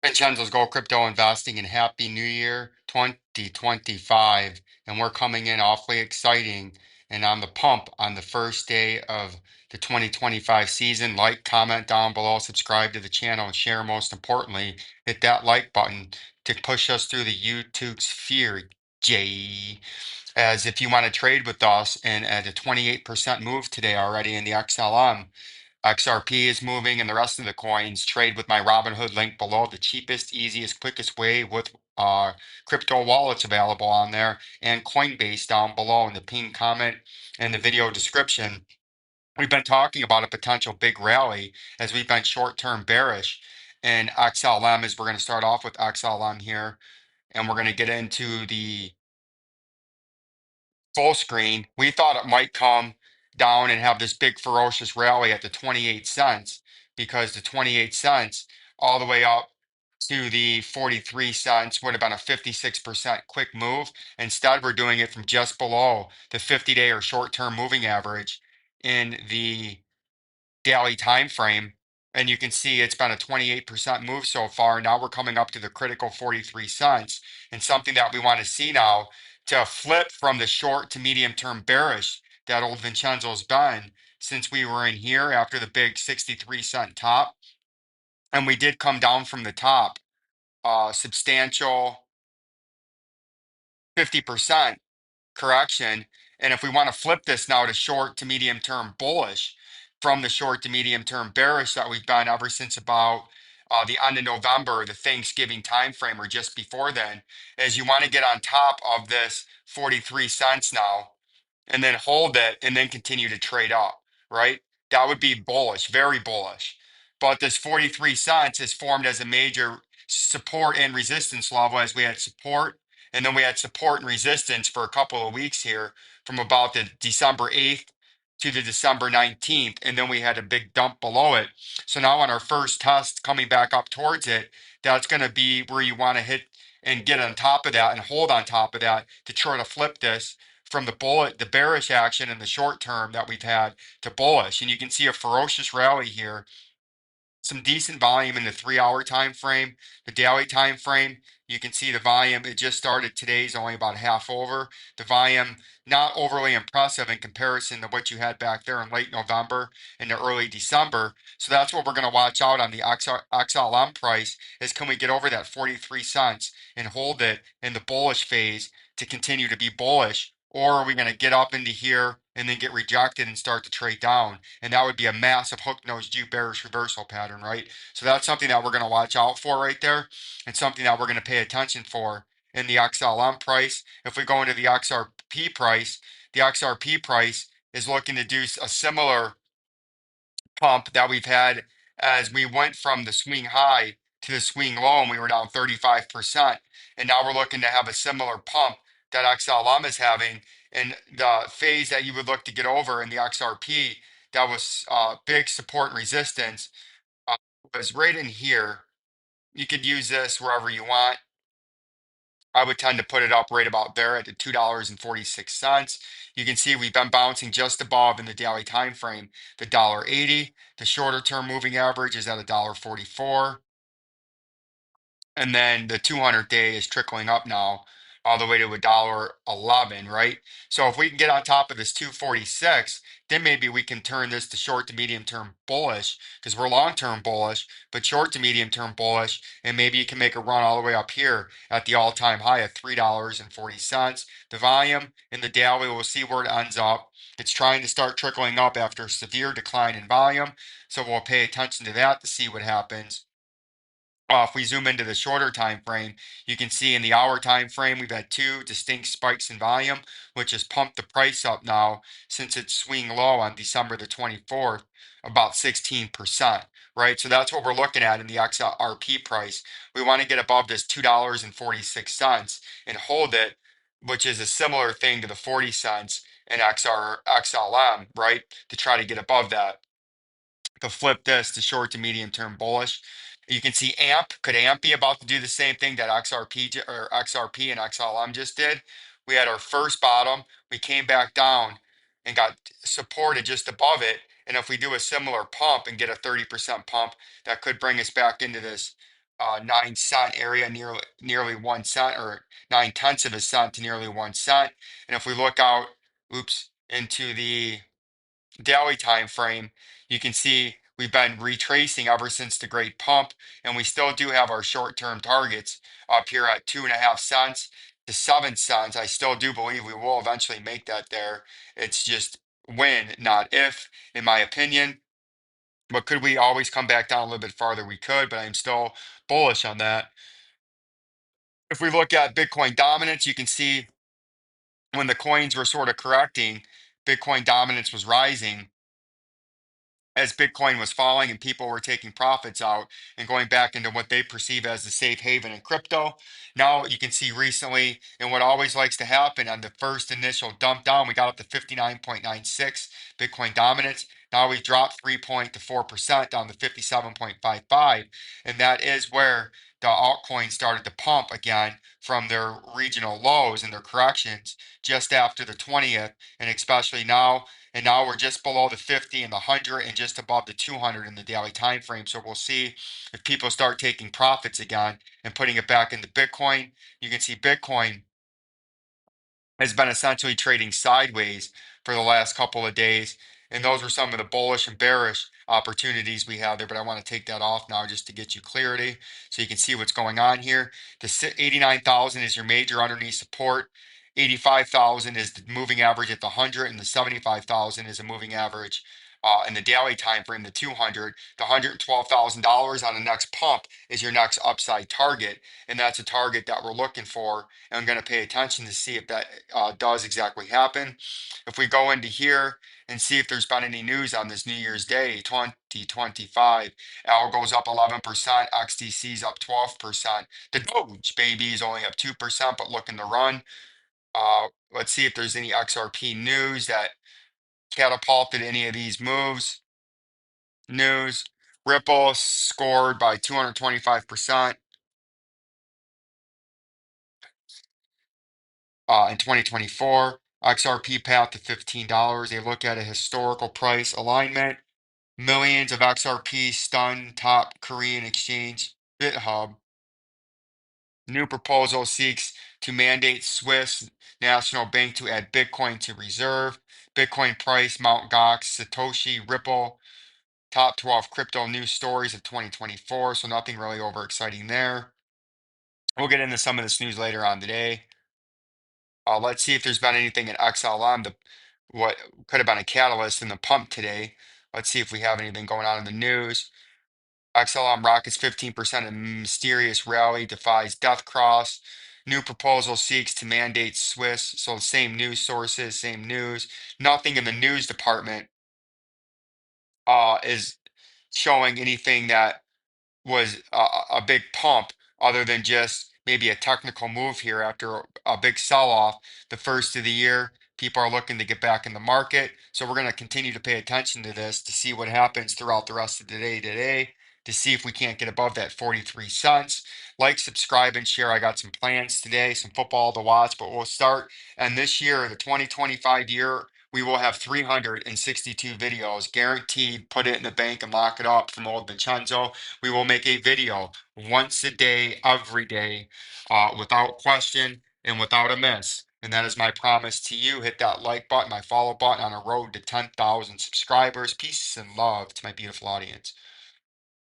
Vincenzo's Gold Crypto Investing and Happy New Year 2025. And we're coming in awfully exciting and on the pump on the first day of the 2025 season. Like, comment down below, subscribe to the channel, and share. Most importantly, hit that like button to push us through the YouTube sphere. As if you want to trade with us and at a 28% move today already in the XLM. XRP is moving and the rest of the coins. Trade with my Robinhood link below. The cheapest, easiest, quickest way with crypto wallets available on there, and Coinbase down below in the pinned comment and the video description. We've been talking about a potential big rally as we've been short-term bearish in XLM, as we're going to start off with XLM here, and we're going to get into the full screen. We thought it might come down and have this big ferocious rally at the 28 cents, because the 28 cents all the way up to the 43 cents would have been a 56% quick move. Instead, we're doing it from just below the 50-day or short-term moving average in the daily time frame, and you can see it's been a 28% move so far. Now we're coming up to the critical 43 cents, and something that we want to see now to flip from the short to medium term bearish that old Vincenzo's been since we were in here after the big 63-cent top. And we did come down from the top substantial 50% correction. And if we want to flip this now to short to medium term bullish from the short to medium term bearish that we've been ever since about the end of November, the Thanksgiving time frame, or just before then, is you want to get on top of this 43 cents now and then hold it and then continue to trade up, right? That would be bullish, very bullish. But this 43 cents is formed as a major support and resistance level, as we had support and then we had support and resistance for a couple of weeks here from about the December 8th to the December 19th. And then we had a big dump below it. So now on our first test coming back up towards it, that's going to be where you want to hit and get on top of that and hold on top of that to try to flip this from the bearish action in the short term that we've had to bullish. And you can see a ferocious rally here, some decent volume in the 3 hour time frame. The daily time frame, you can see the volume, it just started today, is only about half over. The volume not overly impressive in comparison to what you had back there in late November and the early December. So that's what we're going to watch out on the XLM price, is can we get over that 43 cents and hold it in the bullish phase to continue to be bullish, or are we going to get up into here and then get rejected and start to trade down? And that would be a massive hook nosed U bearish reversal pattern, right? So that's something that we're going to watch out for right there, and something that we're going to pay attention for in the XLM price. If we go into the the XRP price is looking to do a similar pump that we've had as we went from the swing high to the swing low, and we were down 35%. And now we're looking to have a similar pump that XLM is having. And the phase that you would look to get over in the XRP that was big support and resistance uh, was right in here. You could use this wherever you want. I would tend to put it up right about there at the $2.46. You can see we've been bouncing just above in the daily time frame the $1.80. The shorter term moving average is at a $1.44. And then the 200-day is trickling up now all the way to a $1.11, right? So if we can get on top of this 246, then maybe we can turn this to short to medium term bullish, because we're long term bullish, but short to medium term bullish. And maybe you can make a run all the way up here at the all-time high of $3.40. The volume in the daily, we'll see where it ends up. It's trying to start trickling up after a severe decline in volume. So we'll pay attention to that to see what happens. If we zoom into the shorter time frame, you can see in the hour time frame, we've had two distinct spikes in volume, which has pumped the price up now since its swing low on December the 24th, about 16%, right? So that's what we're looking at in the XRP price. We want to get above this $2.46 and hold it, which is a similar thing to the 40 cents in XLM, right? To try to get above that, to flip this to short to medium term bullish. You can see AMP. Could AMP be about to do the same thing that XRP and XLM just did? We had our first bottom. We came back down and got supported just above it. And if we do a similar pump and get a 30% pump, that could bring us back into this 9 cent area, nearly 1 cent, or 9 tenths of a cent to nearly 1 cent. And if we look out, oops, into the daily time frame, you can see we've been retracing ever since the great pump, and we still do have our short-term targets up here at 2.5 cents to 7 cents. I still do believe we will eventually make that there. It's just when, not if, in my opinion. But could we always come back down a little bit farther? We could, but I'm still bullish on that. If we look at Bitcoin dominance, you can see when the coins were sort of correcting, Bitcoin dominance was rising as Bitcoin was falling and people were taking profits out and going back into what they perceive as the safe haven in crypto. Now you can see recently, and what always likes to happen on the first initial dump down, we got up to 59.96 Bitcoin dominance. Now we've dropped 3.4% down to 57.55. And that is where the altcoins started to pump again from their regional lows and their corrections just after the 20th. And especially now, and now we're just below the 50 and the 100 and just above the 200 in the daily time frame. So we'll see if people start taking profits again and putting it back into Bitcoin. You can see Bitcoin has been essentially trading sideways for the last couple of days. And those were some of the bullish and bearish opportunities we have there. But I want to take that off now just to get you clarity so you can see what's going on here. The 89,000 is your major underneath support. 85,000 is the moving average at the 100, and the 75,000 is a moving average in the daily time frame, the 200. The $112,000 on the next pump is your next upside target, and that's a target that we're looking for. And I'm going to pay attention to see if that does exactly happen. If we go into here and see if there's been any news on this New Year's Day 2025, Al goes up 11%, XTC's up 12%. The Doge baby is only up 2%, but looking to run. Let's see if there's any XRP news that catapulted any of these moves. News: Ripple scored by 225%. In 2024. XRP path to $15. They look at a historical price alignment. Millions of XRP stun top Korean exchange BitHub. New proposal seeks to mandate Swiss National Bank to add Bitcoin to reserve. Bitcoin price, Mt. Gox, Satoshi, Ripple. Top 12 crypto news stories of 2024. So nothing really over exciting there. We'll get into some of this news later on today. Let's see if there's been anything in XLM, what could have been a catalyst in the pump today. Let's see if we have anything going on in the news. XLM rockets 15% in mysterious rally, defies death cross. New proposal seeks to mandate Swiss. So same news sources, same news. Nothing in the news department is showing anything that was a big pump other than just maybe a technical move here after a big sell-off the first of the year. People are looking to get back in the market. So we're going to continue to pay attention to this to see what happens throughout the rest of the day today, to see if we can't get above that 43 cents. Like, subscribe, and share. I got some plans today, some football to watch, but we'll start. And this year, the 2025 year, we will have 362 videos guaranteed. Put it in the bank and lock it up from old Vincenzo. We will make a video once a day, every day, without question and without a miss. And that is my promise to you. Hit that like button, my follow button on a road to 10,000 subscribers. Peace and love to my beautiful audience.